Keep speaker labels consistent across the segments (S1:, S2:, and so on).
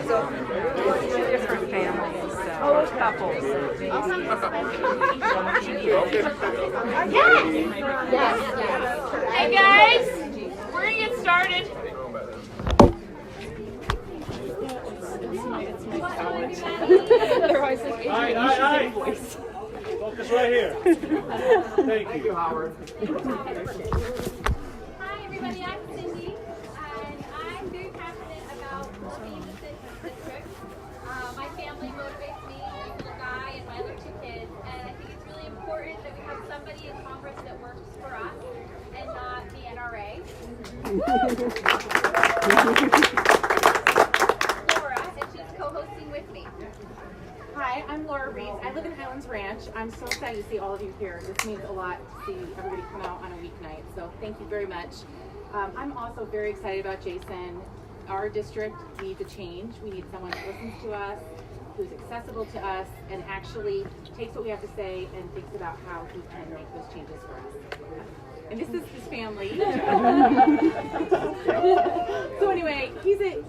S1: different families, so couples.
S2: Hey guys, we're gonna get started.
S3: Aye. Focus right here. Thank you, Howard.
S4: Hi everybody, I'm Cindy, and I'm very passionate about being the district. My family motivates me, my little guy and my other two kids, and I think it's really important that we have somebody in Congress that works for us and not the NRA. Laura, and she's co-hosting with me.
S5: Hi, I'm Laura Reeves. I live in Highlands Ranch. I'm so excited to see all of you here. This means a lot to see everybody come out on a weeknight, so thank you very much. I'm also very excited about Jason. Our district needs a change. We need someone who listens to us, who's accessible to us, and actually takes what we have to say and thinks about how he can make those changes for us. And this is his family. So anyway, he's a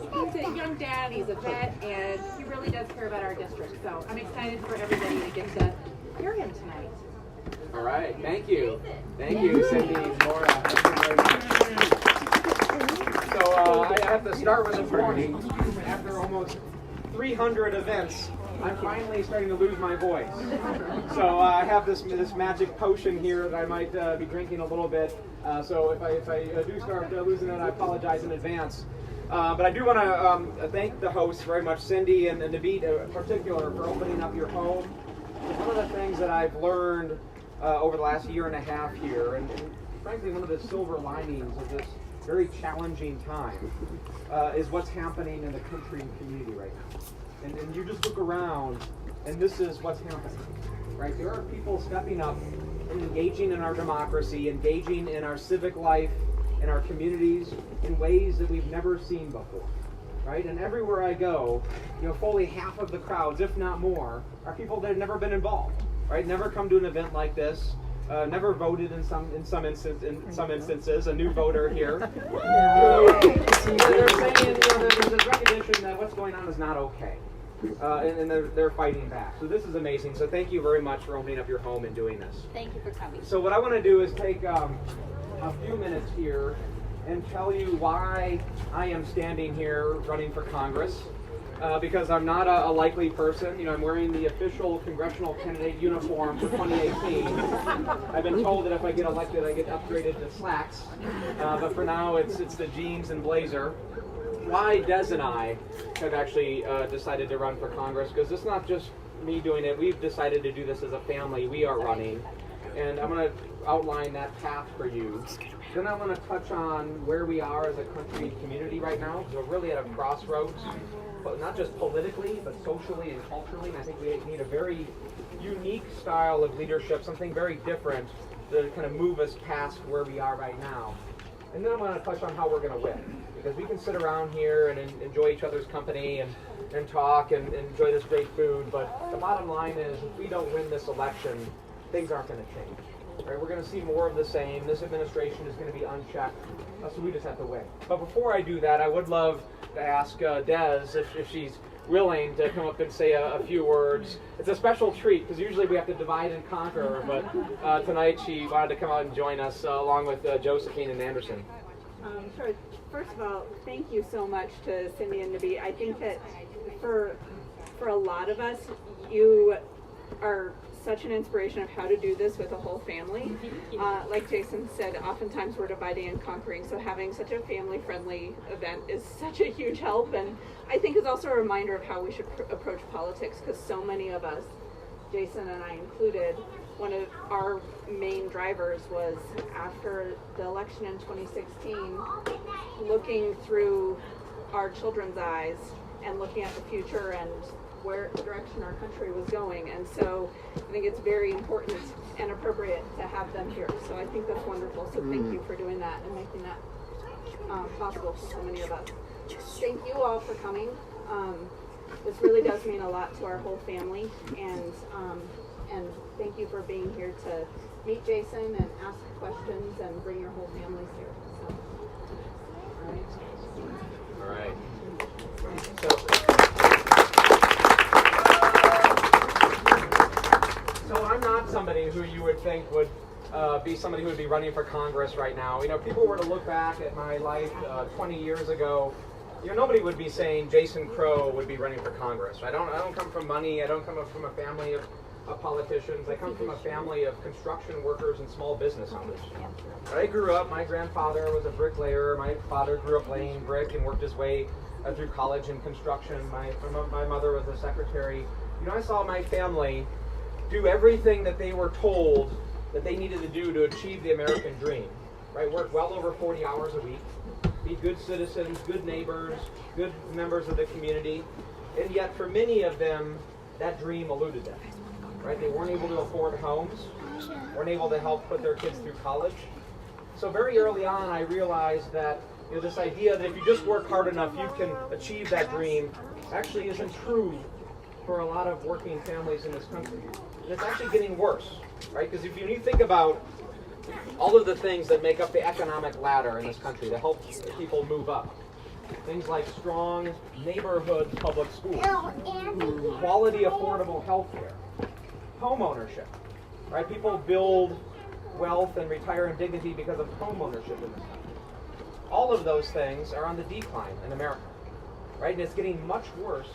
S5: young dad, he's a vet, and he really does care about our district. So I'm excited for everybody to get to hear him tonight.
S6: All right, thank you. Thank you, Cindy, Laura. So I have to start with this morning. After almost 300 events, I'm finally starting to lose my voice. So I have this magic potion here that I might be drinking a little bit. So if I do start losing it, I apologize in advance. But I do want to thank the hosts very much, Cindy and Naveed in particular, for opening up your home. One of the things that I've learned over the last year and a half here, and frankly one of the silver linings of this very challenging time, is what's happening in the country and community right now. And you just look around, and this is what's happening, right? There are people stepping up and engaging in our democracy, engaging in our civic life, in our communities, in ways that we've never seen before, right? And everywhere I go, fully half of the crowds, if not more, are people that have never been involved, right? Never come to an event like this, never voted in some instances, a new voter here. They're saying there's this recognition that what's going on is not okay. And they're fighting back. So this is amazing. So thank you very much for opening up your home and doing this.
S4: Thank you for coming.
S6: So what I want to do is take a few minutes here and tell you why I am standing here running for Congress. Because I'm not a likely person. I'm wearing the official congressional candidate uniform for 2018. I've been told that if I get elected, I get upgraded to slacks. But for now, it's the jeans and blazer. Why Des and I have actually decided to run for Congress, because it's not just me doing it. We've decided to do this as a family. We are running. And I'm going to outline that path for you. Then I want to touch on where we are as a country and community right now. So we're really at a crossroads, but not just politically, but socially and culturally. And I think we need a very unique style of leadership, something very different to kind of move us past where we are right now. And then I'm going to touch on how we're going to win. Because we can sit around here and enjoy each other's company and talk and enjoy this great food, but the bottom line is if we don't win this election, things aren't going to change. Right? We're going to see more of the same. This administration is going to be unchecked, so we just have to win. But before I do that, I would love to ask Des if she's willing to come up and say a few words. It's a special treat because usually we have to divide and conquer, but tonight she wanted to come out and join us along with Josephine and Anderson.
S1: Sure. First of all, thank you so much to Cindy and Naveed. I think that for a lot of us, you are such an inspiration of how to do this with a whole family. Like Jason said, oftentimes we're dividing and conquering, so having such a family-friendly event is such a huge help, and I think is also a reminder of how we should approach politics, because so many of us, Jason and I included, one of our main drivers was after the election in 2016, looking through our children's eyes and looking at the future and where the direction our country was going. And so I think it's very important and appropriate to have them here. So I think that's wonderful. So thank you for doing that and making that possible for so many of us. Thank you all for coming. This really does mean a lot to our whole family, and thank you for being here to meet Jason and ask questions and bring your whole families here. So,
S6: All right. So who you would think would be somebody who would be running for Congress right now. You know, if people were to look back at my life 20 years ago, you know, nobody would be saying Jason Crow would be running for Congress. I don't come from money. I don't come from a family of politicians. I come from a family of construction workers and small business owners. I grew up, my grandfather was a bricklayer. My father grew up laying brick and worked his way through college in construction. My mother was a secretary. You know, I saw my family do everything that they were told that they needed to do to achieve the American dream. Right? Work well over 40 hours a week, be good citizens, good neighbors, good members of the community. And yet for many of them, that dream eluded them. Right? They weren't able to afford homes, weren't able to help put their kids through college. So very early on, I realized that, you know, this idea that if you just work hard enough, you can achieve that dream actually isn't true for a lot of working families in this country. And it's actually getting worse, right? Because if you think about all of the things that make up the economic ladder in this country to help people move up, things like strong neighborhood public schools, quality affordable health care, home ownership, right? People build wealth and retire in dignity because of home ownership in this country. All of those things are on the decline in America, right? And it's getting much worse,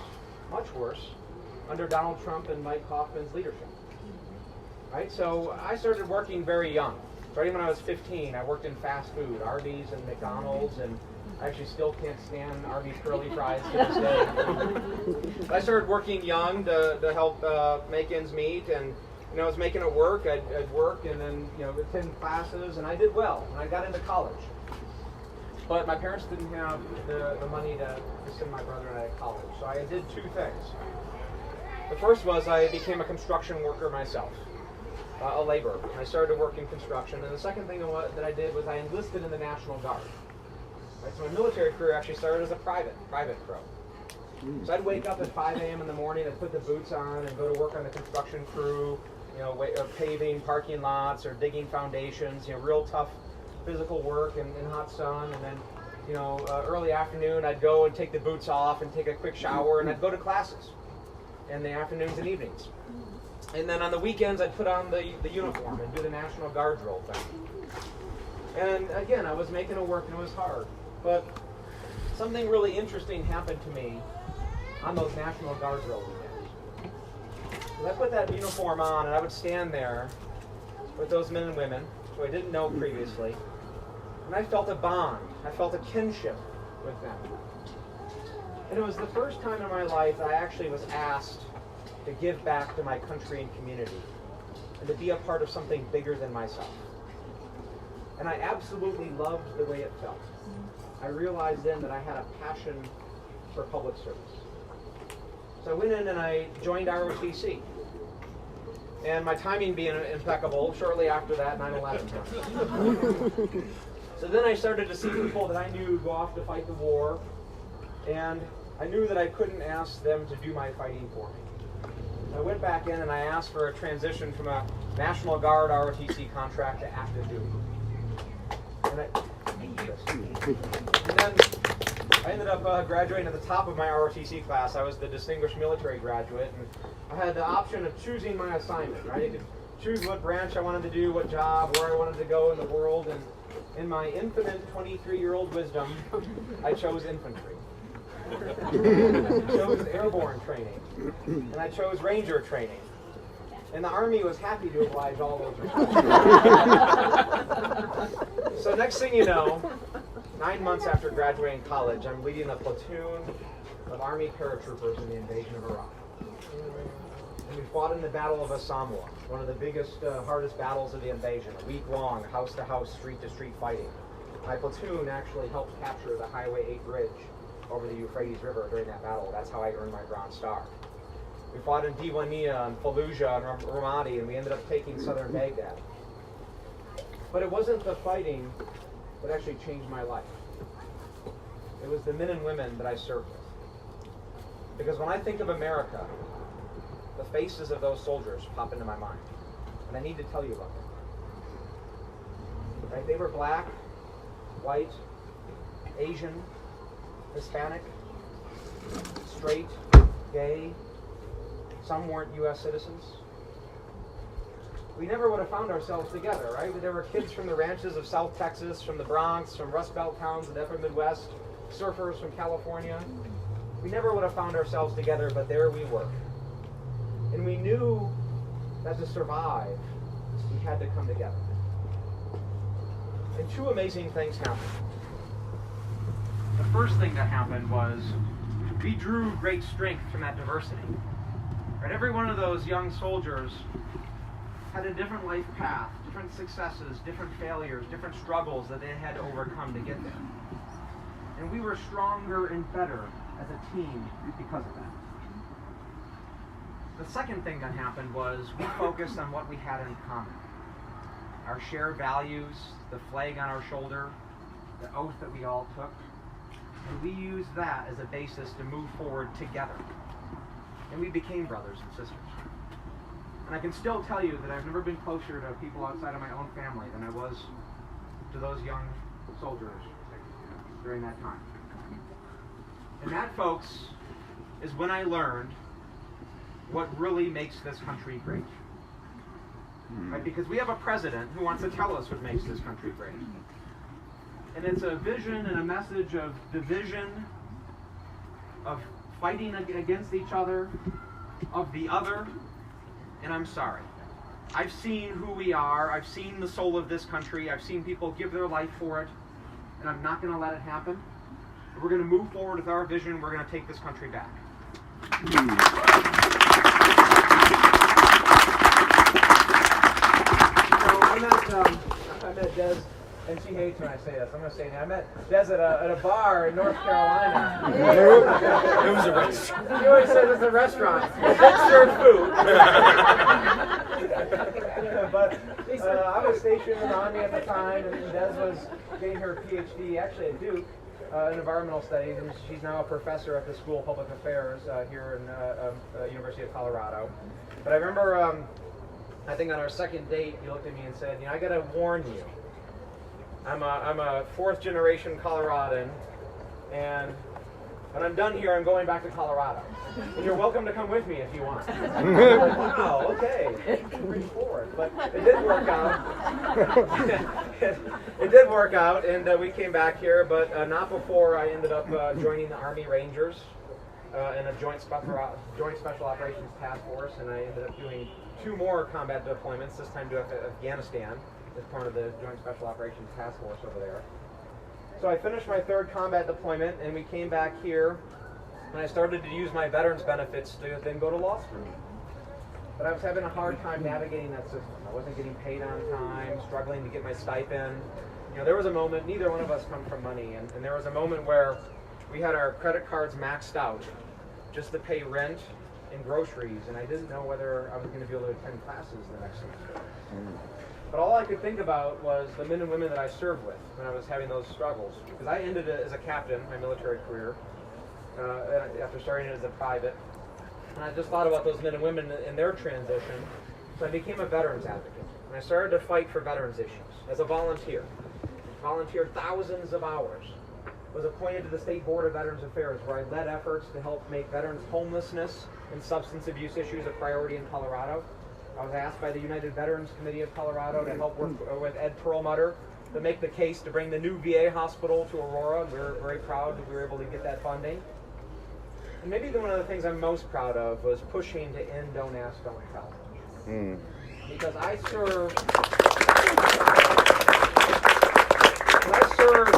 S6: under Donald Trump and Mike Hoffman's leadership, right? So I started working very young. Starting when I was 15, I worked in fast food, Arby's and McDonald's, and I actually still can't stand Arby's curly fries to this day. I started working young to help make ends meet, and you know, I was making it work. I'd work and then, you know, attend classes, and I did well, and I got into college. But my parents didn't have the money to send my brother and I to college, so I did two things. The first was I became a construction worker myself, a laborer. I started to work in construction, and the second thing that I did was I enlisted in the National Guard. Right, so my military career actually started as a private crow. So I'd wake up at 5 a.m. in the morning, I'd put the boots on and go to work on the construction crew, you know, paving parking lots or digging foundations, you know, real tough physical work in hot sun. And then, you know, early afternoon, I'd go and take the boots off and take a quick shower, and I'd go to classes in the afternoons and evenings. And then on the weekends, I'd put on the uniform and do the National Guard drill thing. And again, I was making it work, and it was hard. But something really interesting happened to me on those National Guard drill weekends. So I put that uniform on, and I would stand there with those men and women who I didn't know previously, and I felt a bond. I felt a kinship with them. And it was the first time in my life that I actually was asked to give back to my country and community, and to be a part of something bigger than myself. And I absolutely loved the way it felt. I realized then that I had a passion for public service. So I went in and I joined ROTC. And my timing being impeccable, shortly after that, 9/11 happened. So then I started to see people that I knew go off to fight the war, and I knew that I couldn't ask them to do my fighting for me. I went back in and I asked for a transition from a National Guard ROTC contract to active duty. And then I ended up graduating at the top of my ROTC class. I was the Distinguished Military Graduate, and I had the option of choosing my assignment, right? I could choose what branch I wanted to do, what job, where I wanted to go in the world, and in my infinite 23-year-old wisdom, I chose infantry. I chose airborne training, and I chose ranger training. And the Army was happy to oblige all those requests. So next thing you know, 9 months after graduating college, I'm leading a platoon of Army paratroopers in the invasion of Iraq. And we fought in the Battle of Asamoah, one of the biggest, hardest battles of the invasion, a week long, house-to-house, street-to-street fighting. My platoon actually helped capture the Highway 8 bridge over the Euphrates River during that battle. That's how I earned my Bronze Star. We fought in Diwania and Fallujah and Ramadi, and we ended up taking southern Baghdad. But it wasn't the fighting that actually changed my life. It was the men and women that I served with. Because when I think of America, the faces of those soldiers pop into my mind. And I need to tell you about them. Right? They were black, white, Asian, Hispanic, straight, gay. Some weren't U.S. citizens. we never would have found ourselves together, right? There were kids from the ranches of South Texas, from the Bronx, from Rust Belt towns in the upper Midwest, surfers from California. We never would have found ourselves together, but there we were. And we knew that to survive, we had to come together. And two amazing things happened. The first thing that happened was we drew great strength from that diversity. Right? Every one of those young soldiers had a different life path, different successes, different failures, different struggles that they had to overcome to get there. And we were stronger and better as a team because of that. The second thing that happened was we focused on what we had in common. Our shared values, the flag on our shoulder, the oath that we all took. And we used that as a basis to move forward together. And we became brothers and sisters. And I can still tell you that I've never been closer to people outside of my own family than I was to those young soldiers during that time. And that, folks, is when I learned what really makes this country great. Right? Because we have a president who wants to tell us what makes this country great. And it's a vision and a message of division, of fighting against each other, of the other, and I'm sorry. I've seen who we are, I've seen the soul of this country, I've seen people give their life for it, and I'm not going to let it happen. We're going to move forward with our vision, we're going to take this country back. So I met Des, and she hates when I say this. I'm going to say it now. I met Des at a bar in North Carolina.
S7: It was a race.
S6: She always says it's a restaurant. They serve food. But I was stationed in the Army at the time, and Des was getting her PhD actually at Duke in environmental studies, and she's now a professor at the School of Public Affairs here in University of Colorado. But I remember, I think on our second date, he looked at me and said, "You know, I got to warn you. I'm a fourth generation Coloradan, and when I'm done here, I'm going back to Colorado. And you're welcome to come with me if you want." I'm like, wow, okay, pretty forward. But it did work out. It did work out, and we came back here, but not before I ended up joining the Army Rangers in a joint special operations task force, and I ended up doing 2 more combat deployments, this time to Afghanistan, as part of the Joint Special Operations Task Force over there. So I finished my 3rd combat deployment, and we came back here, and I started to use my veterans benefits to then go to law school. But I was having a hard time navigating that system. I wasn't getting paid on time, struggling to get my stipend. You know, there was a moment, neither one of us come from money, and there was a moment where we had our credit cards maxed out just to pay rent and groceries, and I didn't know whether I was going to be able to attend classes the next semester. But all I could think about was the men and women that I served with when I was having those struggles. Because I ended it as a captain, my military career, after starting it as a private. And I just thought about those men and women in their transition. So I became a veterans advocate. And I started to fight for veterans issues as a volunteer. Volunteered thousands of hours. Was appointed to the State Board of Veterans Affairs, where I led efforts to help make veterans homelessness and substance abuse issues a priority in Colorado. I was asked by the United Veterans Committee of Colorado to help work with Ed Perlmutter to make the case to bring the new VA hospital to Aurora. We're very proud that we were able to get that funding. And maybe one of the things I'm most proud of was pushing to end Don't Ask, Don't Tell. Because I served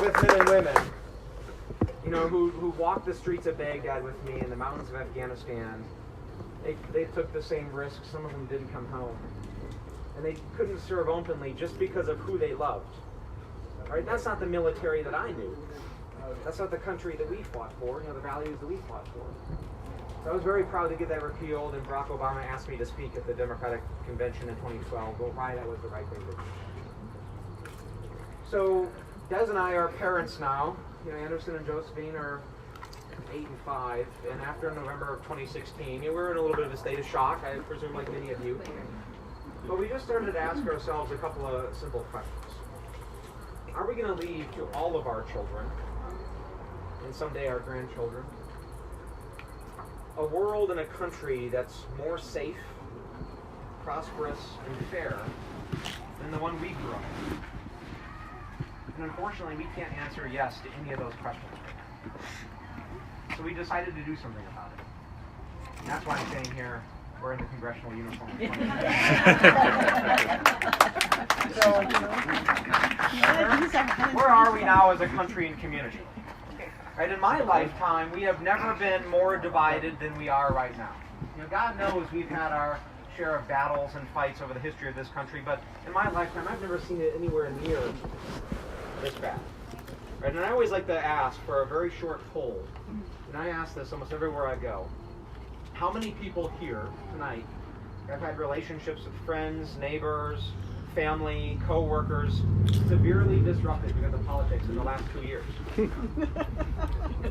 S6: with men and women, you know, who walked the streets of Baghdad with me in the mountains of Afghanistan. They took the same risk. Some of them didn't come home. And they couldn't serve openly just because of who they loved. Right? That's not the military that I knew. That's not the country that we fought for, you know, the values that we fought for. So I was very proud to get that repealed, and Barack Obama asked me to speak at the Democratic Convention in 2012, why that was the right thing to do. So Des and I are parents now. You know, Anderson and Josephine are 8 and 5, and after November of 2016, we were in a little bit of a state of shock, I presume, like many of you. But we just started to ask ourselves a couple of simple questions. Are we going to leave to all of our children, and someday our grandchildren, a world and a country that's more safe, prosperous, and fair than the one we grew up in? And unfortunately, we can't answer yes to any of those questions right now. So we decided to do something about it. And that's why I'm saying here, we're in the congressional uniform. So, where are we now as a country and community? Right, in my lifetime, we have never been more divided than we are right now. You know, God knows we've had our share of battles and fights over the history of this country, but in my lifetime, I've never seen it anywhere near this bad. Right, and I always like to ask for a very short poll, and I ask this almost everywhere I go. How many people here tonight have had relationships with friends, neighbors, family, co-workers severely disrupted because of politics in the last 2 years?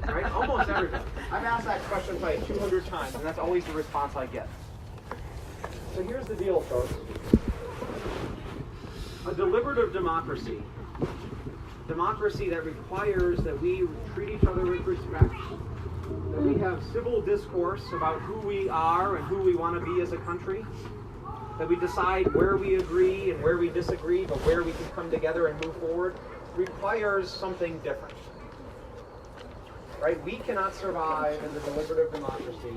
S6: Right? Almost everybody. I've asked that question probably 200 times, and that's always the response I get. So here's the deal, folks. A deliberative democracy that requires that we treat each other with respect, that we have civil discourse about who we are and who we want to be as a country, that we decide where we agree and where we disagree, but where we can come together and move forward, requires something different. Right? We cannot survive as a deliberative democracy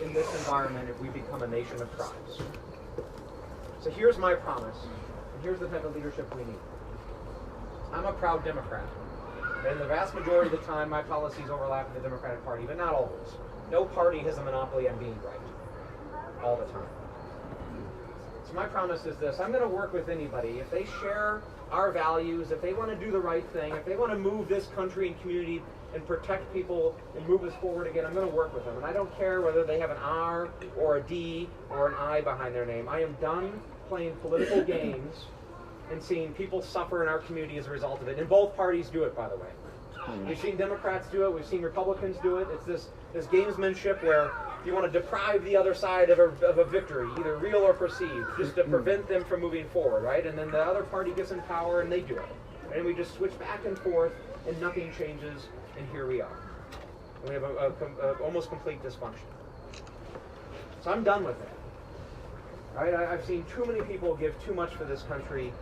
S6: in this environment if we become a nation of tribes. So here's my promise, and here's the type of leadership we need. I'm a proud Democrat. And the vast majority of the time, my policies overlap with the Democratic Party, but not always. No party has a monopoly on being right all the time. So my promise is this: I'm going to work with anybody. If they share our values, if they want to do the right thing, if they want to move this country and community and protect people and move us forward again, I'm going to work with them. And I don't care whether they have an R or a D or an I behind their name. I am done playing political games and seeing people suffer in our community as a result of it. And both parties do it, by the way. We've seen Democrats do it, we've seen Republicans do it. It's this gamesmanship where you want to deprive the other side of a victory, either real or perceived, just to prevent them from moving forward, right? And then the other party gets in power and they do it. And we just switch back and forth and nothing changes, and here we are. And we have a almost complete dysfunction. So I'm done with it. Right? I've seen too many people give too much for this country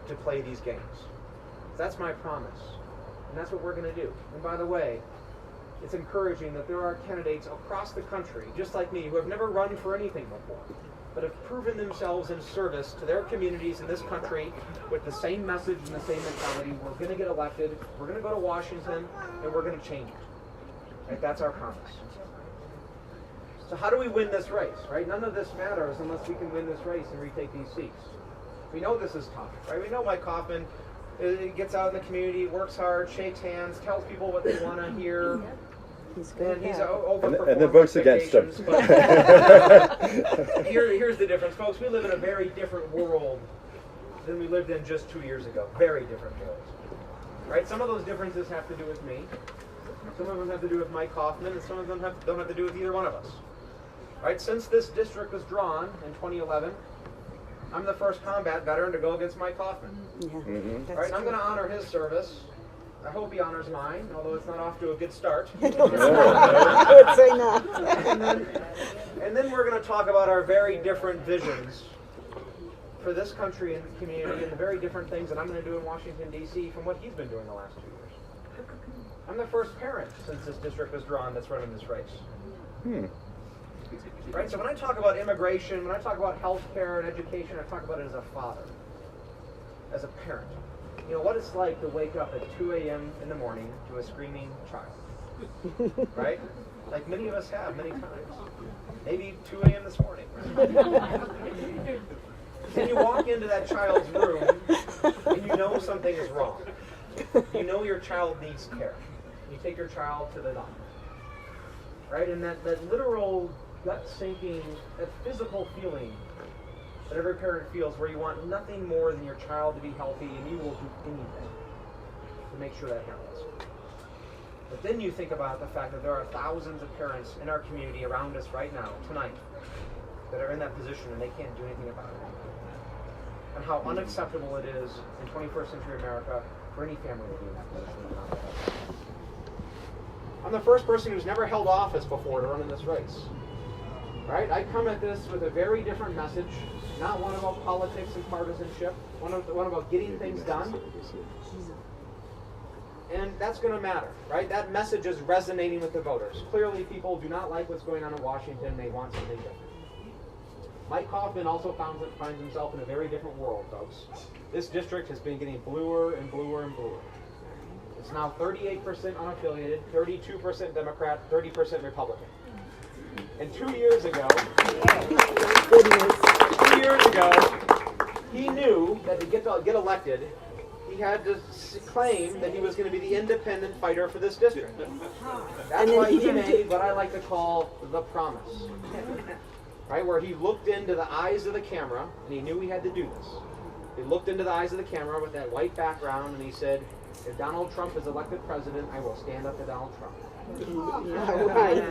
S6: to play these games. That's my promise. And that's what we're going to do. And by the way, it's encouraging that there are candidates across the country, just like me, who have never run for anything before, but have proven themselves in service to their communities in this country with the same message and the same mentality. We're going to get elected, we're going to go to Washington, and we're going to change it. Right? That's our promise. So how do we win this race? Right? None of this matters unless we can win this race and retake these seats. We know this is tough. Right? We know Mike Coffman gets out in the community, works hard, shakes hands, tells people what they want to hear. And he's overperformed
S7: and then votes against them.
S6: Here's the difference, folks. We live in a very different world than we lived in just 2 years ago. Very different world. Right? Some of those differences have to do with me. Some of them have to do with Mike Coffman, and some of them don't have to do with either one of us. Right? Since this district was drawn in 2011, I'm the first combat veteran to go against Mike Coffman.
S8: Yeah,
S6: Right? And I'm going to honor his service. I hope he honors mine, although it's not off to a good start.
S8: I would say not.
S6: and then we're going to talk about our very different visions for this country and the community, and the very different things that I'm going to do in Washington, D.C. from what he's been doing the last 2 years. I'm the first parent since this district was drawn that's running this race. Right? So when I talk about immigration, when I talk about health care and education, I talk about it as a father, as a parent. You know, what it's like to wake up at 2 a.m. in the morning to a screaming child. Right? Like many of us have many times. Maybe 2 a.m. this morning. And you walk into that child's room and you know something is wrong. You know your child needs care. You take your child to the doctor. Right? And that literal gut-sinking, that physical feeling that every parent feels, where you want nothing more than your child to be healthy, and you will do anything to make sure that happens. But then you think about the fact that there are thousands of parents in our community around us right now, tonight, that are in that position and they can't do anything about it. And how unacceptable it is in 21st century America for any family to be in that position. I'm the first person who's never held office before to run in this race. right? I come at this with a very different message, not one about politics and partisanship, one about getting things done. And that's going to matter, right? That message is resonating with the voters. Clearly, people do not like what's going on in Washington. They want something different. Mike Kaufman also finds himself in a very different world, folks. This district has been getting bluer and bluer and bluer. It's now 38% unaffiliated, 32% Democrat, 30% Republican. And 2 years ago, he knew that to get elected, he had to claim that he was going to be the independent fighter for this district. That's why he made what I like to call the promise. Right, where he looked into the eyes of the camera, and he knew he had to do this. He looked into the eyes of the camera with that white background, and he said, if Donald Trump is elected president, I will stand up to Donald Trump.
S8: Yeah, right.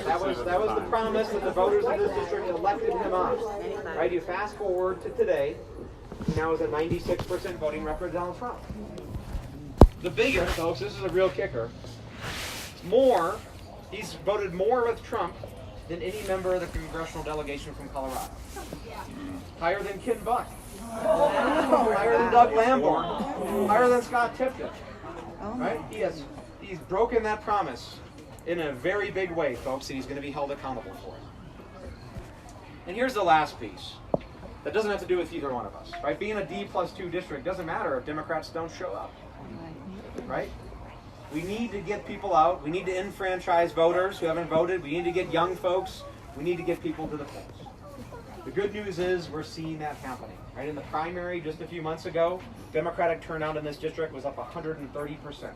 S6: That was the promise that the voters of this district elected him on. Right, you fast forward to today, he now is at 96% voting record for Donald Trump. The biggest, folks, this is a real kicker, he's voted more with Trump than any member of the congressional delegation from Colorado. Higher than Ken Buck. Higher than Doug Lamborn. Higher than Scott Tipton. Right? He's broken that promise in a very big way, folks, and he's going to be held accountable for it. And here's the last piece. That doesn't have to do with either one of us. Right? Being a D+2 district doesn't matter if Democrats don't show up. Right? We need to get people out. We need to enfranchise voters who haven't voted. We need to get young folks. We need to get people to the polls. The good news is we're seeing that happening. Right? In the primary just a few months ago, Democratic turnout in this district was up 130%.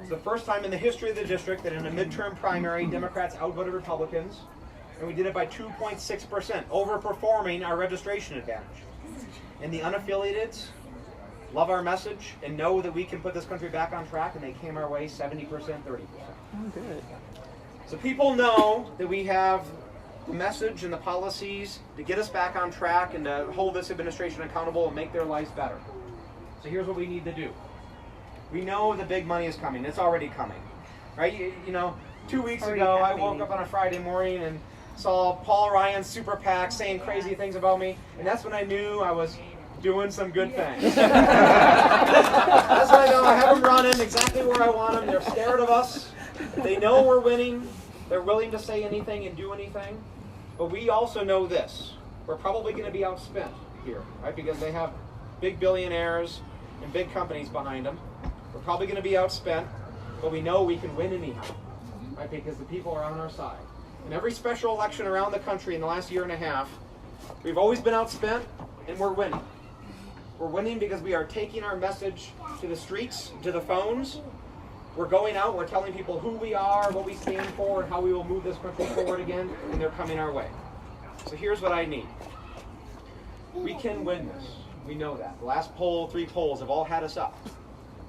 S6: It's the first time in the history of the district that in a midterm primary, Democrats outvoted Republicans, and we did it by 2.6%, overperforming our registration advantage. And the unaffiliateds love our message and know that we can put this country back on track, and they came our way 70%, 30%.
S8: Oh, good.
S6: So people know that we have the message and the policies to get us back on track and to hold this administration accountable and make their lives better. So here's what we need to do. We know the big money is coming. It's already coming. Right? You know, 2 weeks ago, I woke up on a Friday morning and saw Paul Ryan's super PAC saying crazy things about me, and that's when I knew I was doing some good things. That's when I know I have them running exactly where I want them. They're scared of us. They know we're winning. They're willing to say anything and do anything. But we also know this. We're probably going to be outspent here, right? Because they have big billionaires and big companies behind them. We're probably going to be outspent, but we know we can win anyhow, right? Because the people are on our side. In every special election around the country in the last year and a half, we've always been outspent, and we're winning. We're winning because we are taking our message to the streets, to the phones. We're going out, we're telling people who we are, what we stand for, and how we will move this country forward again, and they're coming our way. So here's what I need. We can win this. We know that. The last 3 polls have all had us up,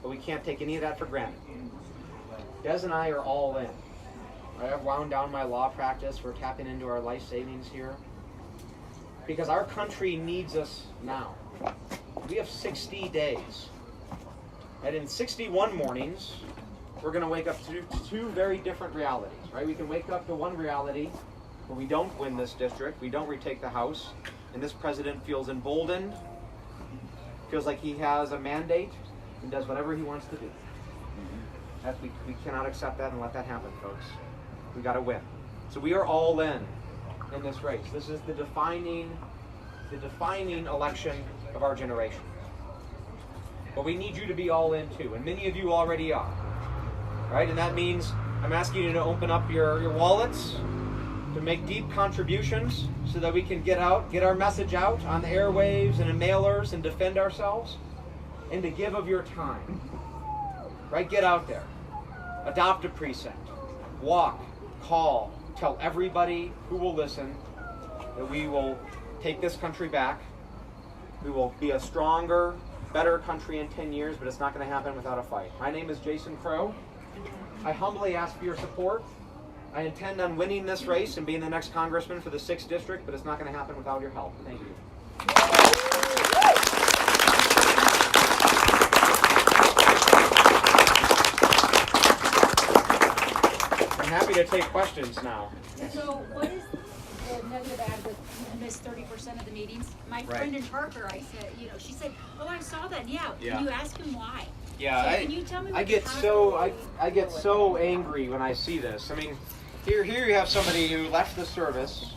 S6: but we can't take any of that for granted. Des and I are all in. I've wound down my law practice. We're tapping into our life savings here. Because our country needs us now. We have 60 days. And in 61 mornings, we're going to wake up to 2 very different realities. Right? We can wake up to one reality where we don't win this district, we don't retake the House, and this president feels emboldened, feels like he has a mandate, and does whatever he wants to do. We cannot accept that and let that happen, folks. We got to win. So we are all in this race. This is the defining election of our generation. But we need you to be all in too, and many of you already are. Right? And that means I'm asking you to open up your wallets, to make deep contributions so that we can get our message out on the airwaves and in mailers and defend ourselves, and to give of your time. Right? Get out there. Adopt a precinct. Walk. Call. Tell everybody who will listen that we will take this country back. We will be a stronger, better country in 10 years, but it's not going to happen without a fight. My name is Jason Crow. I humbly ask for your support. I intend on winning this race and being the next congressman for the 6th district, but it's not going to happen without your help. Thank you. I'm happy to take questions now.
S9: So what is the negative ad with you miss 30% of the meetings? My friend in Parker, I said, she said, oh, I saw that. Yeah. Can you ask him why?
S6: Yeah,
S9: so can you tell me what
S6: I get so angry when I see this. I mean, here you have somebody who left the service,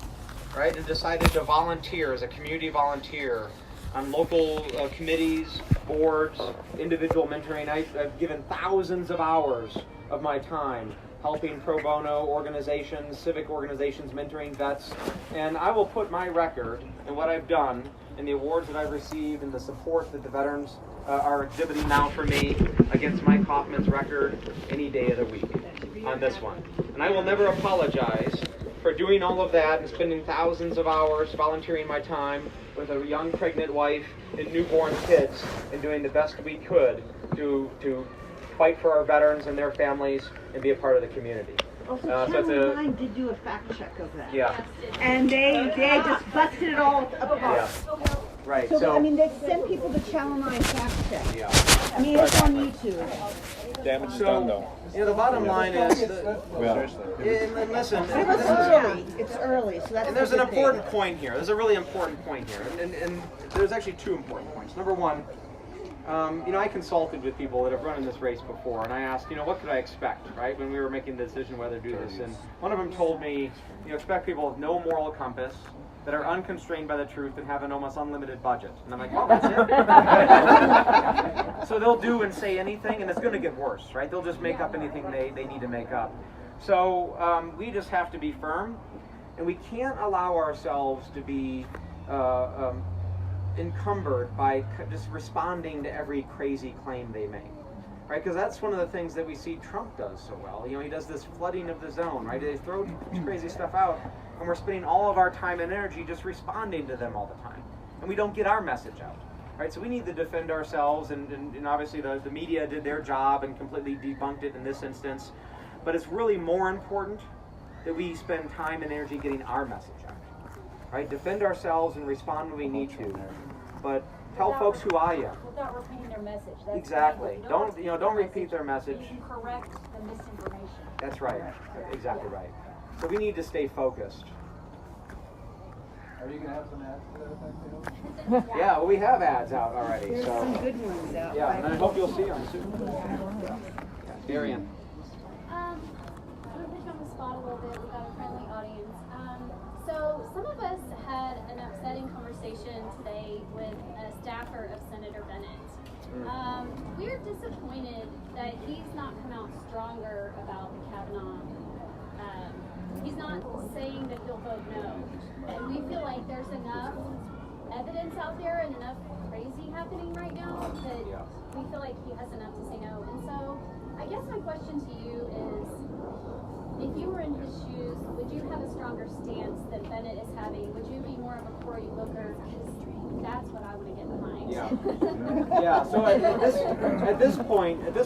S6: right, and decided to volunteer as a community volunteer on local committees, boards, individual mentoring. I've given thousands of hours of my time helping pro bono organizations, civic organizations, mentoring vets, and I will put my record and what I've done and the awards that I've received and the support that the veterans are exhibiting now for me against Mike Hoffman's record any day of the week on this one. And I will never apologize for doing all of that and spending thousands of hours volunteering my time with a young pregnant wife and newborn kids and doing the best we could to fight for our veterans and their families and be a part of the community.
S8: Also, Channel 9 did do a fact check of that.
S6: Yeah.
S8: And they just busted it all apart.
S6: Yeah. Right.
S8: So, I mean, they send people to Channel 9 fact check.
S6: Yeah.
S8: I mean, it's on YouTube.
S7: Damage done, though.
S6: The bottom line is,
S7: Well,
S6: listen,
S8: It was early. It's early, so that's
S6: and there's
S8: a
S6: an
S8: good
S6: important
S8: thing.
S6: point here. There's a really important point here. And there's actually two important points. Number one, I consulted with people that have run in this race before, and I asked, what could I expect, right, when we were making the decision whether to do this. And one of them told me, expect people with no moral compass, that are unconstrained by the truth and have an almost unlimited budget. And I'm like, well, that's it. So they'll do and say anything, and it's going to get worse, right? They'll just make up anything they need to make up. So we just have to be firm, and we can't allow ourselves to be encumbered by just responding to every crazy claim they make. Right, because that's one of the things that we see Trump does so well. He does this flooding of the zone, right? They throw crazy stuff out, and we're spending all of our time and energy just responding to them all the time, and we don't get our message out, right? So we need to defend ourselves, and obviously the media did their job and completely debunked it in this instance, but it's really more important that we spend time and energy getting our message out, right? Defend ourselves and respond when we need to, but tell folks who I am.
S9: Without repeating their message. That's
S6: Exactly.
S9: Don't
S6: Don't repeat their message.
S9: You can correct the misinformation.
S6: That's right. Exactly right. So we need to stay focused.
S10: Are you going to have some ads to that effect,
S6: Yeah, well, we have ads out already.
S8: There's
S6: So
S8: some good ones out.
S6: yeah, and I hope you'll see them soon. Yeah. Darian.
S4: I'm going to put you on the spot a little bit. We've got a friendly audience. So some of us had an upsetting conversation today with a staffer of Senator Bennett. We're disappointed that he's not come out stronger about the Kavanaugh. He's not saying that he'll vote no. And we feel like there's enough evidence out there and enough crazy happening right now that we feel like he has enough to say no. And so I guess my question to you is, if you were in his shoes, would you have a stronger stance than Bennett is having? Would you be more of a Cory Booker? Because that's what I want to get behind.
S6: Yeah. Yeah. So at this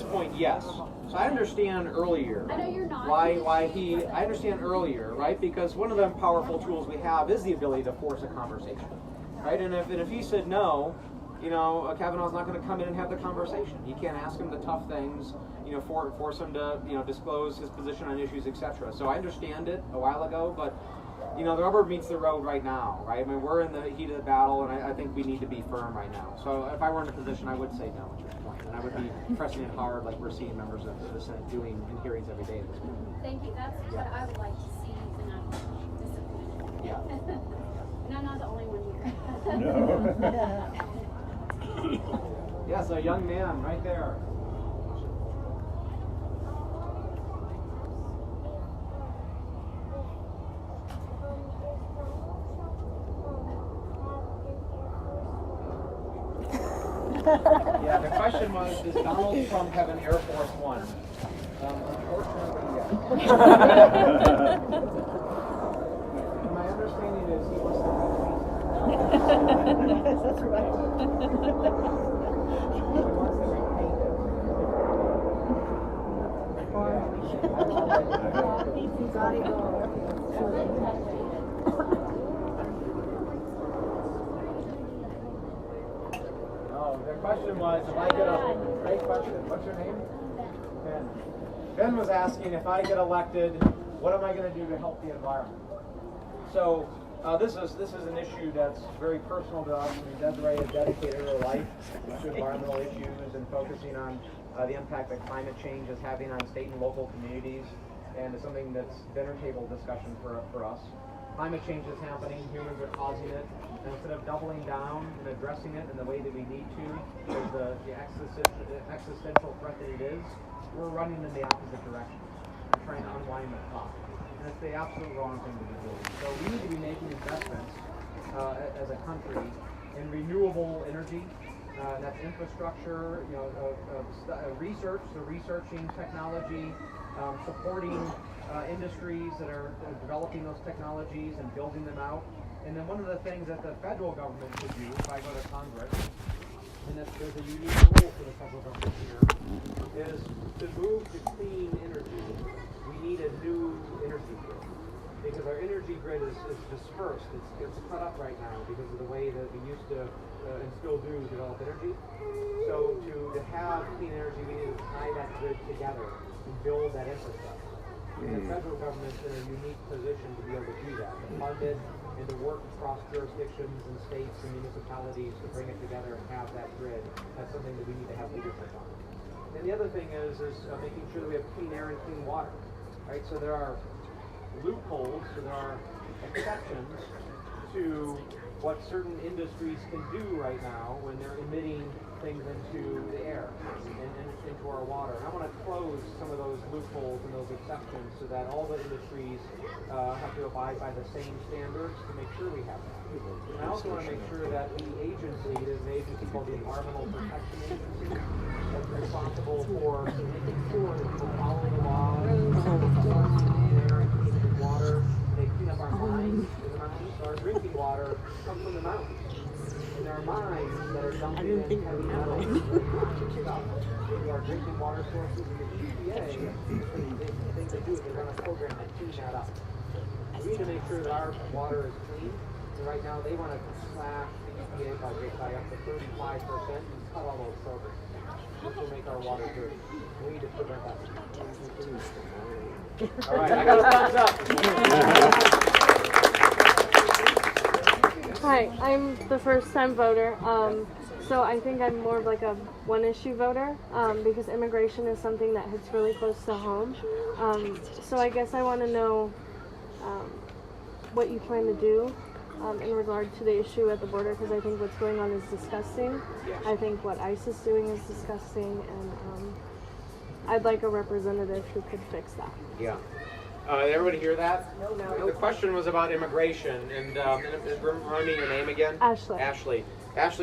S6: point, yes. So I understand earlier.
S4: I know you're not.
S6: I understand earlier, right? Because one of the powerful tools we have is the ability to force a conversation, right? And if he said no, Kavanaugh's not going to come in and have the conversation. You can't ask him the tough things, force him to, disclose his position on issues, etc. So I understand it a while ago, but, the rubber meets the road right now, right? I mean, we're in the heat of the battle, and I think we need to be firm right now. So if I were in a position, I would say no at this point, and I would be pressing it hard like we're seeing members of the Senate doing in hearings every day at this point.
S4: Thank you. That's what I would like to see, and I'm disappointed.
S6: Yeah.
S4: And I'm not the only one here.
S6: Yes, a young man right there. Yeah, the question was, does Donald Trump have an Air Force One? Unfortunately, yes. My understanding is he wants to
S8: Yes, that's right.
S6: The question was, if I get great question. What's your name? Ben. Ben was asking if I get elected,
S10: what am I going to do to help the environment? So this is an issue that's very personal to us. I mean, Desiree has dedicated her life to environmental issues and focusing on the impact that climate change is having on state and local communities, and it's something that's dinner table discussion for us. Climate change is happening, humans are causing it, and instead of doubling down and addressing it in the way that we need to, as the existential threat that it is, we're running in the opposite direction. We're trying to unwind the clock. And it's the absolute wrong thing to be doing. So we need to be making investments as a country in renewable energy. That's infrastructure, research, so researching technology, supporting industries that are developing those technologies and building them out. And then one of the things that the federal government should do, if I go to Congress, and there's a unique role for the federal government here, is to move to clean energy. We need a new energy grid, because our energy grid is dispersed. It's cut up right now because of the way that we used to and still do develop energy. So to have clean energy, we need to tie that grid together and build that infrastructure. And the federal government's in a unique position to be able to do that, to fund it and to work across jurisdictions and states and municipalities to bring it together and have that grid. That's something that we need to have leadership on. And the other thing is making sure that we have clean air and clean water. Right? So there are loopholes, so there are exceptions to what certain industries can do right now when they're emitting things into the air and into our water. And I want to close some of those loopholes and those exceptions so that all the industries have to abide by the same standards to make sure we have that. And I also want to make sure that the agency, there's an agency called the Environmental Protection Agency, that's responsible for making sure that we're following the laws, clean air and clean water. They clean up our mines in the mountains. So our drinking water comes from the mountains. And there are mines that are dumping in heavy metals into our drinking water sources. And the EPA, the thing they do is they run a program to clean that up. We need to make sure that our water is clean. And right now they want to slash the EPA budget by up to 35% and cut all those programs, which will make our water dirty. We need to prevent that. All right, I got a thumbs up.
S11: Hi, I'm the first-time voter, so I think I'm more of like a one-issue voter because immigration is something that hits really close to home. So I guess I want to know what you plan to do in regard to the issue at the border, because I think what's going on is disgusting. I think what ICE is doing is disgusting, and I'd like a representative who could fix that.
S6: Yeah. Did everybody hear that? No. The question was about immigration, and remind me your name again.
S11: Ashley.
S6: Ashley, has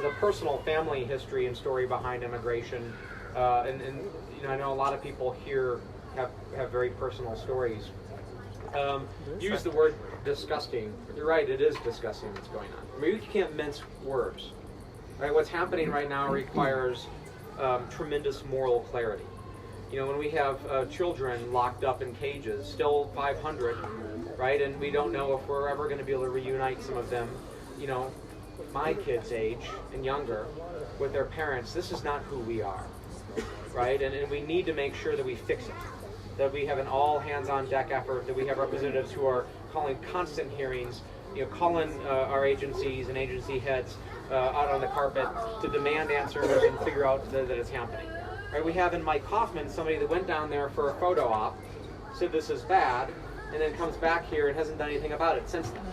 S6: a personal family history and story behind immigration, and I know a lot of people here have very personal stories. Use the word disgusting. You're right, it is disgusting what's going on. I mean, you can't mince words. Right? What's happening right now requires tremendous moral clarity. When we have children locked up in cages, still 500, right? And we don't know if we're ever going to be able to reunite some of them, my kids' age and younger, with their parents. This is not who we are, right? And we need to make sure that we fix it, that we have an all-hands-on-deck effort, that we have representatives who are calling constant hearings, calling our agencies and agency heads out on the carpet to demand answers and figure out that it's happening. Right, we have in Mike Hoffman somebody that went down there for a photo op, said this is bad, and then comes back here and hasn't done anything about it since then.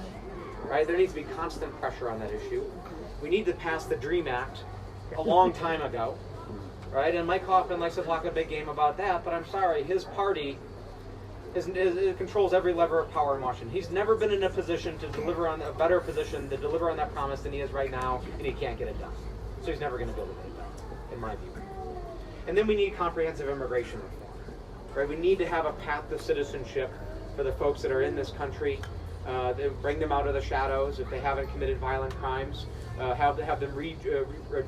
S6: Right? There needs to be constant pressure on that issue. We need to pass the DREAM Act a long time ago. Right? And Mike Hoffman likes to talk a big game about that, but I'm sorry, his party controls every lever of power in Washington. He's never been in a position to deliver on a better position to deliver on that promise than he is right now, and he can't get it done. So he's never going to be able to get it done, in my view. And then we need comprehensive immigration reform. Right? We need to have a path to citizenship for the folks that are in this country. Bring them out of the shadows if they haven't committed violent crimes. Have them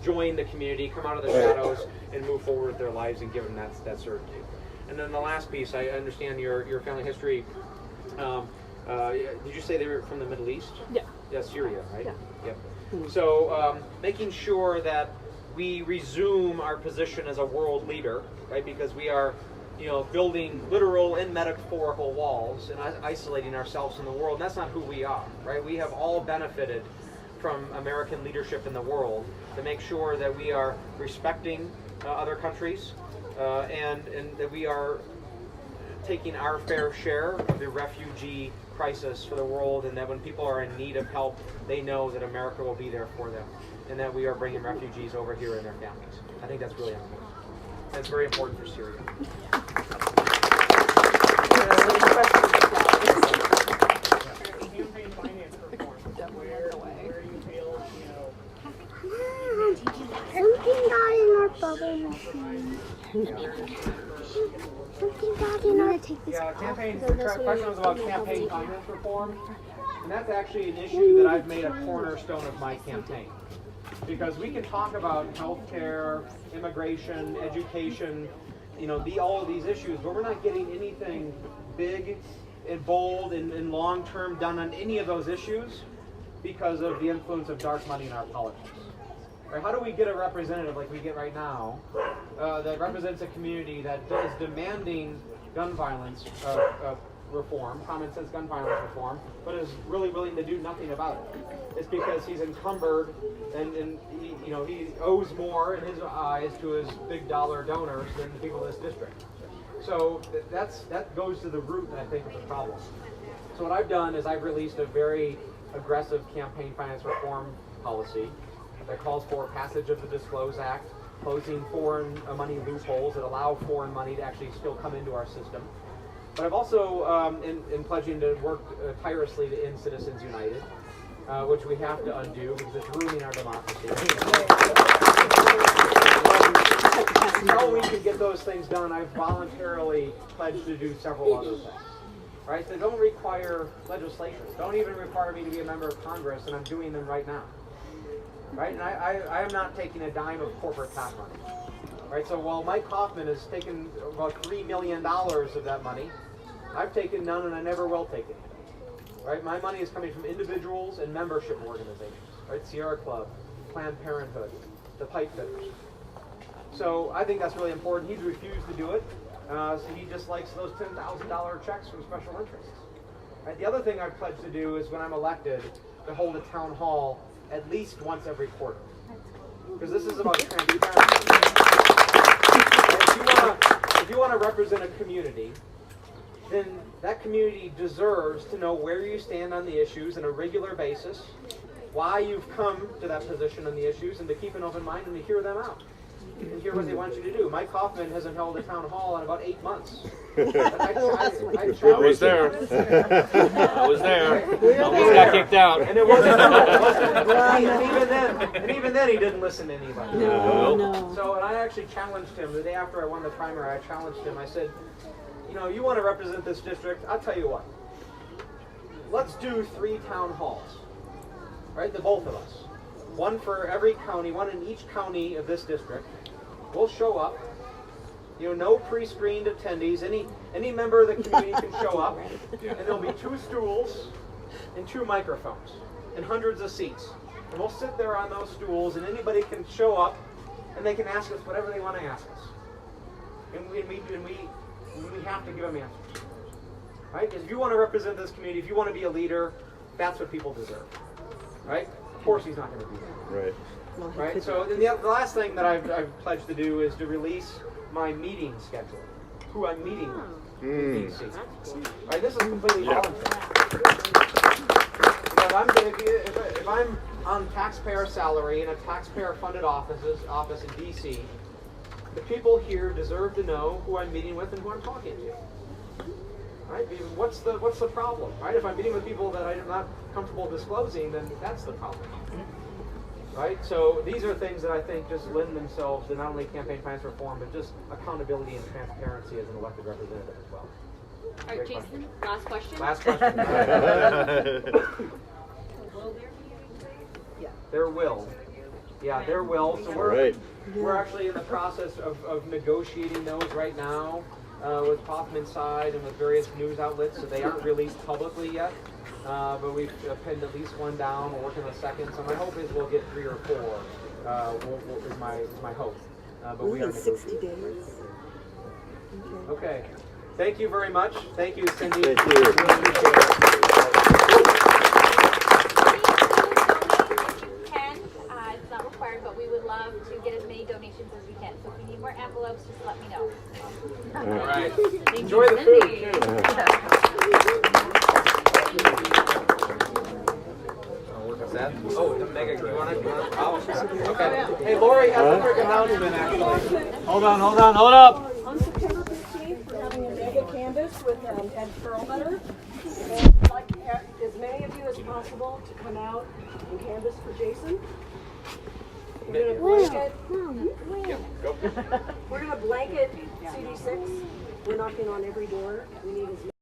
S6: join the community, come out of the shadows, and move forward with their lives and give them that certainty. And then the last piece, I understand your family history. Did you say they were from the Middle East?
S11: Yeah.
S6: Yeah, Syria, right?
S11: Yeah.
S6: Yep. So making sure that we resume our position as a world leader, right? Because we are building literal and metaphorical walls and isolating ourselves from the world. And that's not who we are, right? We have all benefited from American leadership in the world to make sure that we are respecting other countries and that we are taking our fair share of the refugee crisis for the world, and that when people are in need of help, they know that America will be there for them, and that we are bringing refugees over here and their families. I think that's really important. That's very important for Syria.
S10: Campaign finance reform. Where do you feel,
S12: Something got in our bubble machine. Something got in our...
S6: Yeah, campaign. The question was about campaign finance reform, and that's actually an issue that I've made a cornerstone of my campaign. Because we can talk about healthcare, immigration, education, all of these issues, but we're not getting anything big and bold and long-term done on any of those issues because of the influence of dark money in our politics. Right? How do we get a representative like we get right now that represents a community that is demanding gun violence reform, common sense gun violence reform, but is really willing to do nothing about it? It's because he's encumbered and he owes more in his eyes to his big dollar donors than the people of this district. So that goes to the root, I think, of the problem. So what I've done is I've released a very aggressive campaign finance reform policy that calls for passage of the Disclose Act, closing foreign money loopholes that allow foreign money to actually still come into our system. But I've also, in pledging to work tirelessly to end Citizens United, which we have to undo because it's ruining our democracy. Until we can get those things done, I've voluntarily pledged to do several other things. Right? They don't require legislation. Don't even require me to be a member of Congress, and I'm doing them right now. Right? And I am not taking a dime of corporate PAC money. Right? So while Mike Hoffman has taken about $3 million of that money, I've taken none, and I never will take it. Right? My money is coming from individuals and membership organizations. Right? Sierra Club, Planned Parenthood, the Pipe Fitters. So I think that's really important. He's refused to do it. So he just likes those $10,000 checks from special interests. Right? The other thing I've pledged to do is when I'm elected to hold a town hall at least once every quarter. Because this is about transparency. If you want to represent a community, then that community deserves to know where you stand on the issues on a regular basis, why you've come to that position on the issues, and to keep an open mind and to hear them out. And hear what they want you to do. Mike Hoffman hasn't held a town hall in about 8 months. I
S7: was there. I was there. Almost got kicked out.
S6: And it wasn't. And even then, he didn't listen to anybody.
S7: No.
S6: So, and I actually challenged him the day after I won the primary. I challenged him. I said, you want to represent this district? I'll tell you what. Let's do 3 town halls. Right, the both of us. One for every county, one in each county of this district. We'll show up. No pre-screened attendees. Any member of the community can show up. And there'll be 2 stools and 2 microphones and hundreds of seats. And we'll sit there on those stools, and anybody can show up, and they can ask us whatever they want to ask us. And we have to give them answers. Right? Because if you want to represent this community, if you want to be a leader, that's what people deserve. Right? Of course he's not going to do that.
S7: Right.
S6: Right. So then the last thing that I've pledged to do is to release my meeting schedule, who I'm meeting with in DC. Right. This is completely voluntary. If I'm on taxpayer salary in a taxpayer-funded office in DC, the people here deserve to know who I'm meeting with and who I'm talking to. Right? What's the problem? Right? If I'm meeting with people that I'm not comfortable disclosing, then that's the problem. Right? So these are things that I think just lend themselves to not only campaign finance reform, but just accountability and transparency as an elected representative as well.
S2: All right, Jason, last question.
S6: Last question. There will. Yeah, there will. So we're actually in the process of negotiating those right now with Hoffman's side and with various news outlets. So they aren't released publicly yet. But we've pinned at least one down. We're working on the second. So my hope is we'll get 3 or 4. Is my hope. But we are
S8: 60 days. Okay.
S6: Okay. Thank you very much. Thank you, Cindy.
S13: Thank you.
S4: Please do donate if you can. It's not required, but we would love to get as many donations as we can. So if you need more envelopes, just let me know.
S6: All right. Enjoy the food, too. What's that? Oh, Mega, you want to? Oh, okay. Hey, Lori has a quick announcement, actually.
S3: Hold up.
S14: On September 15th, we're having a mega canvas with Ed Perlmutter. And I'd like as many of you as possible to come out and canvas for Jason. We're gonna blanket CD6. We're knocking on every door. We need as many.